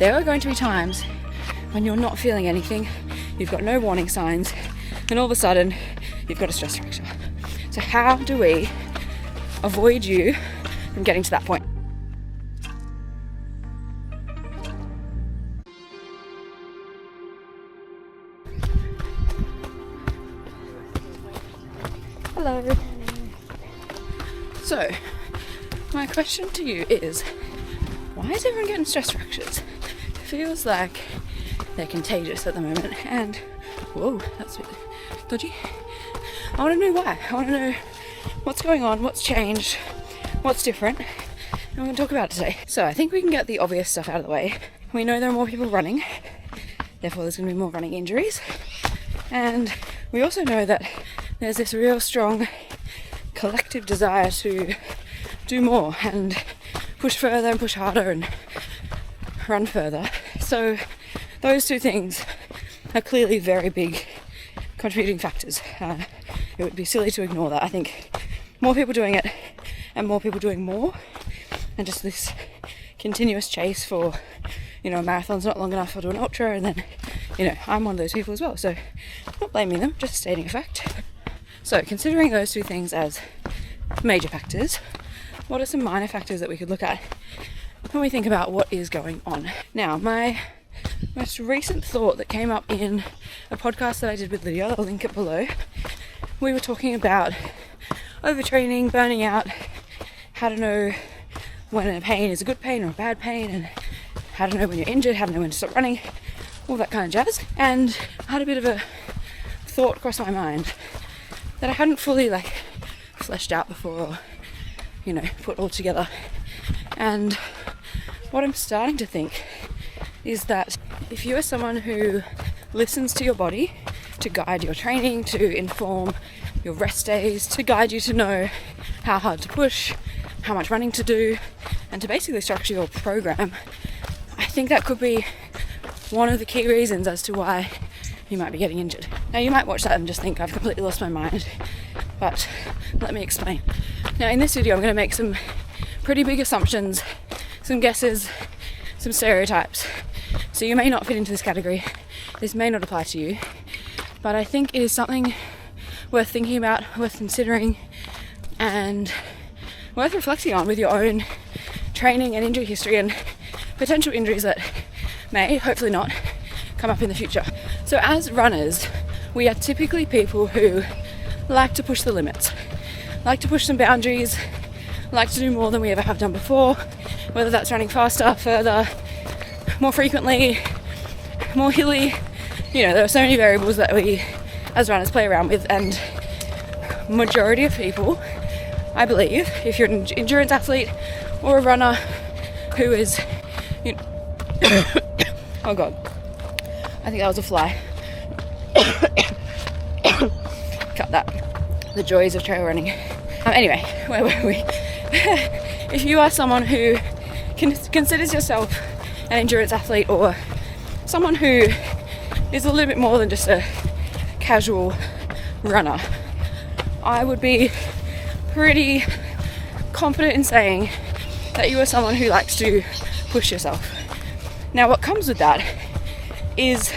there are going to be times when you're not feeling anything, you've got no warning signs, and all of a sudden you've got a stress fracture. So how do we avoid you from getting to that point? Hello. So, my question to you is, why is everyone getting stress fractures? It feels like they're contagious at the moment, and whoa, that's a bit dodgy. I want to know why. I want to know what's going on, what's changed, what's different, and we're going to talk about it today. So I think we can get the obvious stuff out of the way. We know there are more people running, therefore there's going to be more running injuries, and we also know that there's this real strong collective desire to do more and push further and push harder and run further. So those two things are clearly very big contributing factors. It would be silly to ignore that. I think more people doing it and more people doing more, and just this continuous chase for, a marathon's not long enough, I'll do an ultra, and then, I'm one of those people as well. So I'm not blaming them, just stating a fact. So considering those two things as major factors, what are some minor factors that we could look at when we think about what is going on? Now, my most recent thought that came up in a podcast that I did with Lydia, I'll link it below, we were talking about overtraining, burning out, how to know when a pain is a good pain or a bad pain, and how to know when you're injured, how to know when to stop running, all that kind of jazz. And I had a bit of a thought cross my mind that I hadn't fully fleshed out before, or put all together. And what I'm starting to think is that if you are someone who listens to your body to guide your training, to inform your rest days, to guide you to know how hard to push, how much running to do, and to basically structure your program, I think that could be one of the key reasons as to why you might be getting injured. Now, you might watch that and just think I've completely lost my mind, but let me explain. Now, in this video I'm going to make some pretty big assumptions, some guesses, some stereotypes. So you may not fit into this category, this may not apply to you, but I think it is something worth thinking about, worth considering, and worth reflecting on with your own training and injury history and potential injuries that may, hopefully not, come up in the future. So as runners, we are typically people who like to push the limits, like to push some boundaries, like to do more than we ever have done before, whether that's running faster, further, more frequently, more hilly. There are so many variables that we as runners play around with, and majority of people, I believe, if you're an endurance athlete or a runner who is, oh god, I think that was a fly. Cut that. The joys of trail running. Anyway, where were we? If you are someone who considers yourself an endurance athlete, or someone who is a little bit more than just a casual runner, I would be pretty confident in saying that you are someone who likes to push yourself. Now, what comes with that is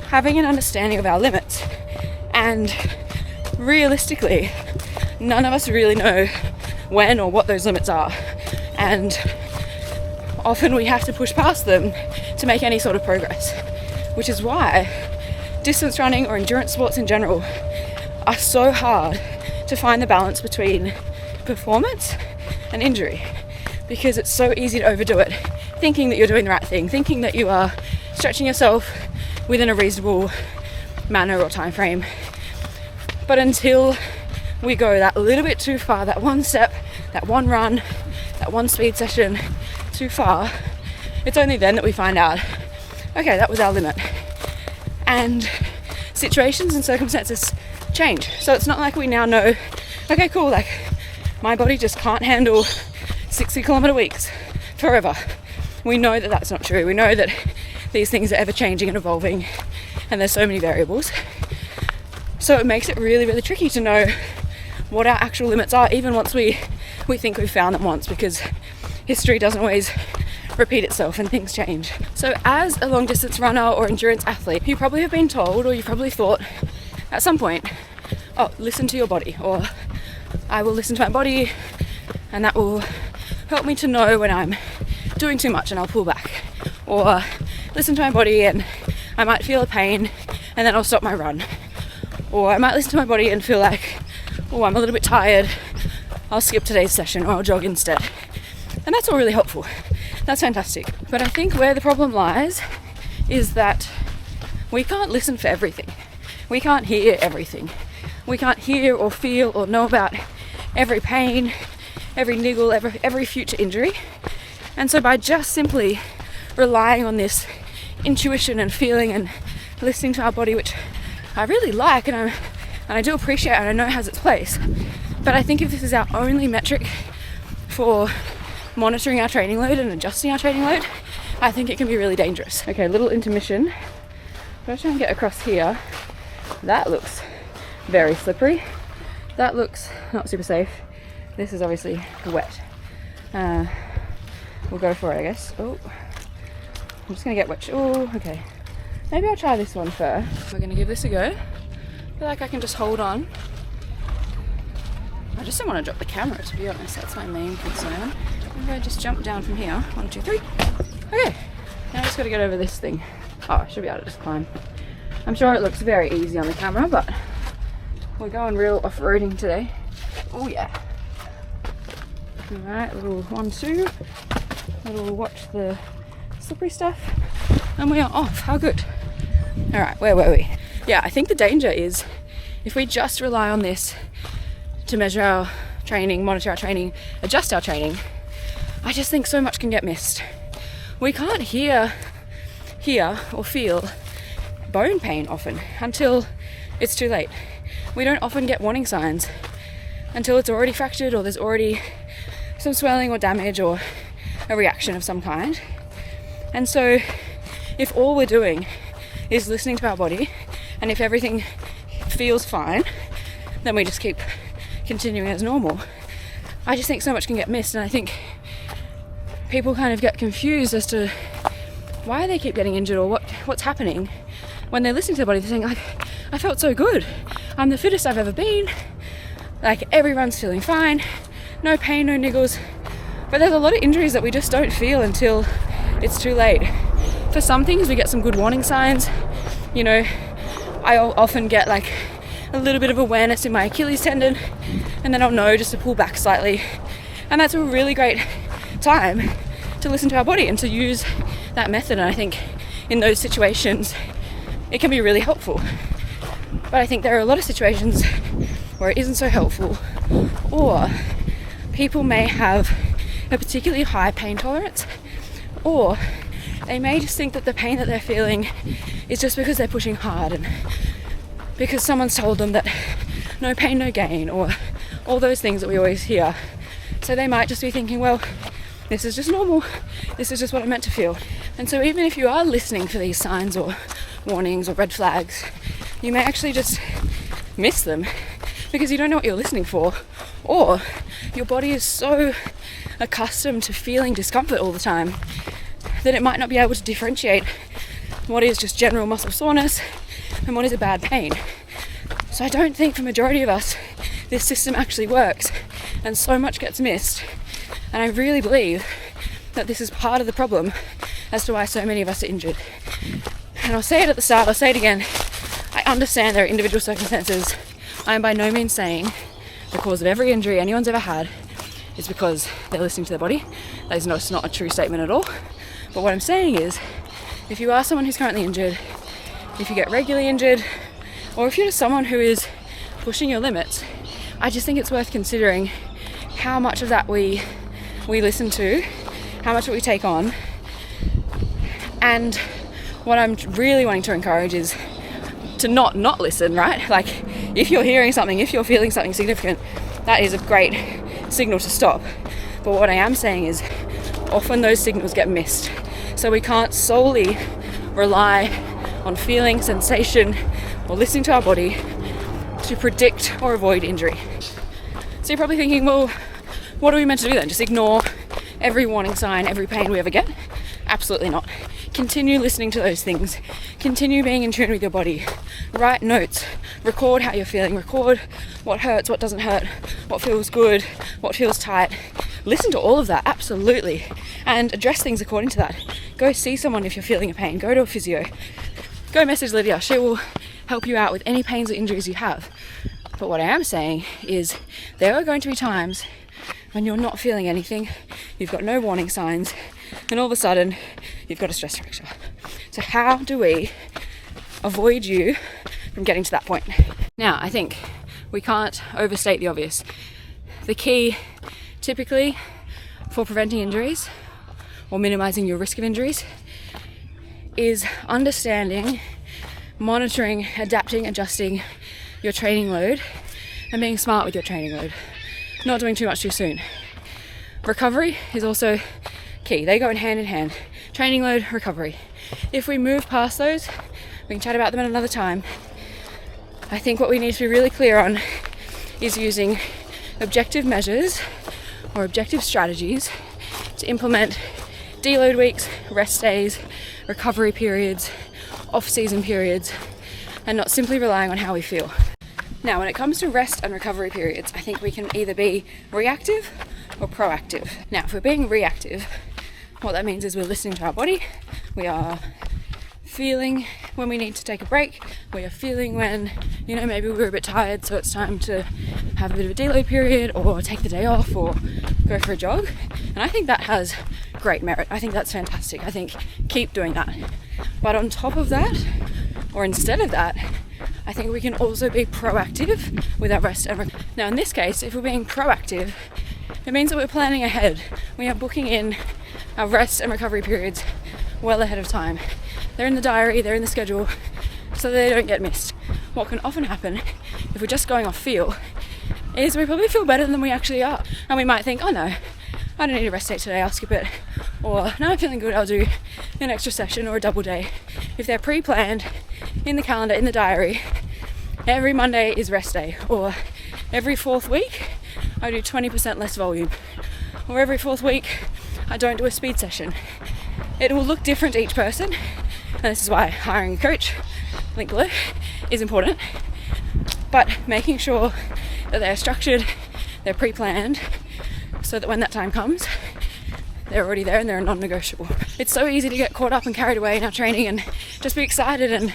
having an understanding of our limits, and realistically, none of us really know when or what those limits are, and often we have to push past them to make any sort of progress, which is why distance running or endurance sports in general are so hard to find the balance between performance and injury, because it's so easy to overdo it, thinking that you're doing the right thing, thinking that you are stretching yourself within a reasonable manner or time frame. But until we go that little bit too far, that one step, that one run, that one speed session too far, it's only then that we find out, okay, that was our limit. And situations and circumstances change. So it's not like we now know, okay, cool, my body just can't handle 60-kilometer weeks forever. We know that that's not true. We know that these things are ever changing and evolving, and there's so many variables. So it makes it really, really tricky to know what our actual limits are, even once we think we've found them once, because history doesn't always repeat itself and things change. So as a long distance runner or endurance athlete, you probably have been told, or you probably thought at some point, oh, listen to your body, or I will listen to my body and that will help me to know when I'm doing too much and I'll pull back, or listen to my body and I might feel a pain and then I'll stop my run, or I might listen to my body and feel like, oh, I'm a little bit tired, I'll skip today's session or I'll jog instead. And that's all really helpful. That's fantastic. But I think where the problem lies is that we can't listen for everything. We can't hear everything. We can't hear or feel or know about every pain, every niggle, every future injury. And so by just simply relying on this intuition and feeling and listening to our body, which I really like and I do appreciate and I know has its place, but I think if this is our only metric for monitoring our training load and adjusting our training load, I think it can be really dangerous. Okay, little intermission. First try and get across here. That looks very slippery. That looks not super safe. This is obviously wet. We'll go for it, I guess. Oh, I'm just gonna get wet. Oh, okay. Maybe I'll try this one first. We're gonna give this a go. I feel like I can just hold on. I just don't want to drop the camera, to be honest. That's my main concern. Maybe I just jump down from here. 1, 2, 3. Okay. Now I just got to get over this thing. Oh, I should be able to just climb. I'm sure it looks very easy on the camera, but we're going real off-roading today. Oh yeah. Alright, little 1, 2. Little watch the slippery stuff. And we are off. How good. Alright, where were we? Yeah, I think the danger is if we just rely on this to measure our training, monitor our training, adjust our training, I just think so much can get missed. We can't hear or feel bone pain often until it's too late. We don't often get warning signs until it's already fractured or there's already some swelling or damage or a reaction of some kind. And so if all we're doing is listening to our body and if everything feels fine, then we just keep continuing as normal. I just think so much can get missed, and I think people kind of get confused as to why they keep getting injured or what's happening when they're listening to their body. They're saying, like, I felt so good, I'm the fittest I've ever been, like everyone's feeling fine, no pain, no niggles. But there's a lot of injuries that we just don't feel until it's too late. For some things we get some good warning signs. You know, I often get like a little bit of awareness in my Achilles tendon, and then I'll know just to pull back slightly, and that's a really great time to listen to our body and to use that method. And I think in those situations it can be really helpful, but I think there are a lot of situations where it isn't so helpful, or people may have a particularly high pain tolerance, or they may just think that the pain that they're feeling is just because they're pushing hard and because someone's told them that no pain, no gain, or all those things that we always hear. So they might just be thinking, well, this is just normal, this is just what I'm meant to feel. And so even if you are listening for these signs or warnings or red flags, you may actually just miss them because you don't know what you're listening for, or your body is so accustomed to feeling discomfort all the time that it might not be able to differentiate what is just general muscle soreness and what is a bad pain. So I don't think for the majority of us this system actually works, and so much gets missed. And I really believe that this is part of the problem as to why so many of us are injured. And I'll say it at the start, I'll say it again, I understand there are individual circumstances. I am by no means saying the cause of every injury anyone's ever had is because they're listening to their body. That is not a true statement at all. But what I'm saying is, if you are someone who's currently injured, if you get regularly injured, or if you're just someone who is pushing your limits, I just think it's worth considering how much of that we listen to, how much of it we take on. And what I'm really wanting to encourage is to not listen, right? Like, if you're hearing something, if you're feeling something significant, that is a great signal to stop. But what I am saying is often those signals get missed. So we can't solely rely on feeling, sensation, or listening to our body to predict or avoid injury. So you're probably thinking, well, what are we meant to do then? Just ignore every warning sign, every pain we ever get. Absolutely not. Continue listening to those things. Continue being in tune with your body. Write notes. Record how you're feeling. Record what hurts, what doesn't hurt, what feels good, what feels tight. Listen to all of that, absolutely. And address things according to that. Go see someone if you're feeling a pain. Go to a physio. Go message Lydia. She will help you out with any pains or injuries you have. But what I am saying is there are going to be times when you're not feeling anything, you've got no warning signs, and all of a sudden you've got a stress fracture. So how do we avoid you from getting to that point? Now, I think we can't overstate the obvious. The key typically for preventing injuries or minimizing your risk of injuries is understanding, monitoring, adapting, adjusting your training load and being smart with your training load. Not doing too much too soon. Recovery is also key. They go in hand. Training load, recovery. If we move past those, we can chat about them at another time. I think what we need to be really clear on is using objective measures or objective strategies to implement deload weeks, rest days, recovery periods, off-season periods, and not simply relying on how we feel. Now, when it comes to rest and recovery periods, I think we can either be reactive or proactive. Now, if we're being reactive, what that means is we're listening to our body, we are feeling when we need to take a break, we are feeling when, maybe we're a bit tired, so it's time to have a bit of a deload period or take the day off or go for a jog. And I think that has great merit. I think that's fantastic. I think keep doing that. But on top of that, or instead of that, I think we can also be proactive with our rest and recovery. Now, in this case, if we're being proactive, it means that we're planning ahead. We are booking in our rest and recovery periods well ahead of time. They're in the diary, they're in the schedule, so they don't get missed. What can often happen if we're just going off feel is we probably feel better than we actually are. And we might think, oh no, I don't need a rest day today, I'll skip it. Or, no, I'm feeling good, I'll do an extra session or a double day. If they're pre-planned in the calendar, in the diary, every Monday is rest day, or every fourth week I do 20% less volume, or every fourth week I don't do a speed session. It will look different to each person, and this is why hiring a coach, link below, is important. But making sure that they're structured, they're pre-planned, so that when that time comes, they're already there and they're non-negotiable. It's so easy to get caught up and carried away in our training and just be excited and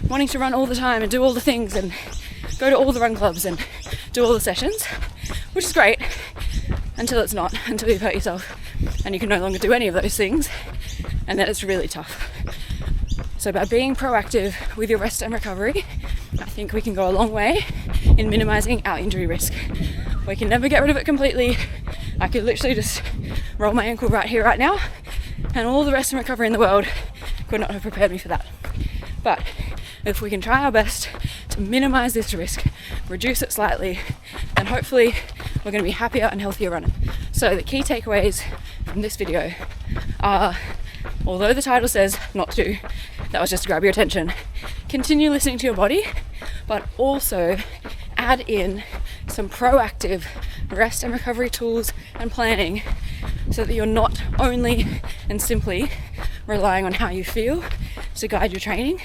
wanting to run all the time and do all the things and go to all the run clubs and do all the sessions, which is great until it's not, until you've hurt yourself and you can no longer do any of those things, and then it's really tough. So by being proactive with your rest and recovery, I think we can go a long way in minimizing our injury risk. We can never get rid of it completely. I could literally just roll my ankle right here, right now, and all the rest and recovery in the world could not have prepared me for that. But if we can try our best to minimize this risk, reduce it slightly, then hopefully we're going to be happier and healthier running. So the key takeaways from this video are, although the title says not to, that was just to grab your attention, continue listening to your body, but also add in some proactive rest and recovery tools and planning so that you're not only and simply relying on how you feel to guide your training,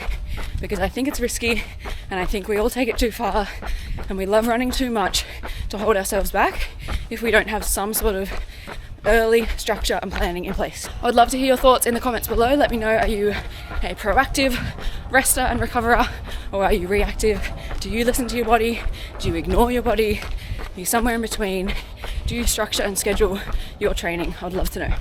because I think it's risky and I think we all take it too far and we love running too much to hold ourselves back if we don't have some sort of early structure and planning in place. I'd love to hear your thoughts in the comments below. Let me know, are you a proactive rester and recoverer, or are you reactive? Do you listen to your body? Do you ignore your body? Are you somewhere in between? Do you structure and schedule your training? I'd love to know.